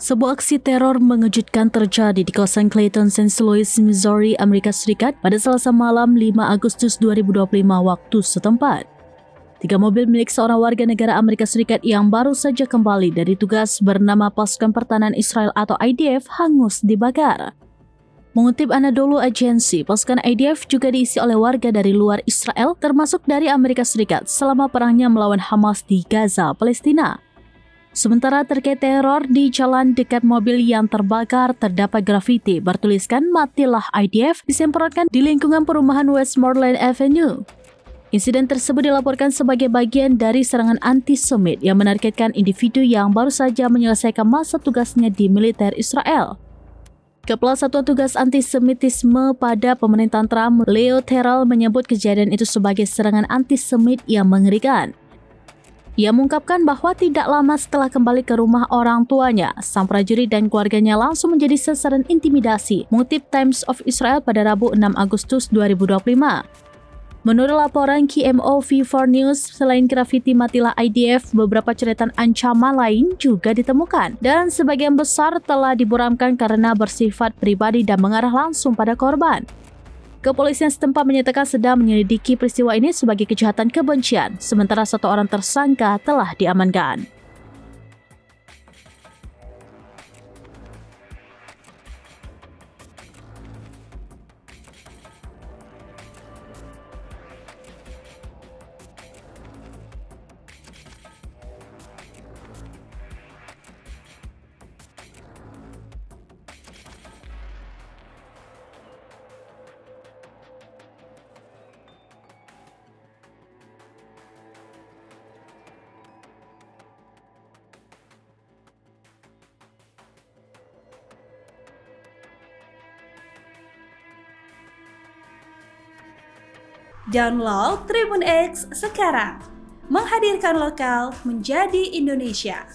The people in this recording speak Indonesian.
Sebuah aksi teror mengejutkan terjadi di kawasan Clayton, St. Louis, Missouri, Amerika Serikat pada Selasa malam 5 Agustus 2025 waktu setempat. 3 mobil milik seorang warga negara Amerika Serikat yang baru saja kembali dari tugas bernama Pasukan Pertahanan Israel atau IDF hangus dibakar. Mengutip Anadolu Agency, pasukan IDF juga diisi oleh warga dari luar Israel termasuk dari Amerika Serikat selama perangnya melawan Hamas di Gaza, Palestina. Sementara terkait teror di jalan dekat mobil yang terbakar terdapat grafiti bertuliskan "Matilah IDF" disemprotkan di lingkungan perumahan Westmoreland Avenue. Insiden tersebut dilaporkan sebagai bagian dari serangan antisemit yang menargetkan individu yang baru saja menyelesaikan masa tugasnya di militer Israel. Kepala Satuan Tugas Antisemitisme pada pemerintahan Trump, Leo Terrell, menyebut kejadian itu sebagai serangan antisemit yang mengerikan. Ia mengungkapkan bahwa tidak lama setelah kembali ke rumah orang tuanya, sang prajurit dan keluarganya langsung menjadi sasaran intimidasi, mengutip Times of Israel pada Rabu 6 Agustus 2025. Menurut laporan KMO V4 News, selain grafiti "Matilah IDF", beberapa coretan ancaman lain juga ditemukan dan sebagian besar telah diburamkan karena bersifat pribadi dan mengarah langsung pada korban. Kepolisian setempat menyatakan sedang menyelidiki peristiwa ini sebagai kejahatan kebencian, sementara 1 orang tersangka telah diamankan. Download Tribun X sekarang, menghadirkan lokal menjadi Indonesia.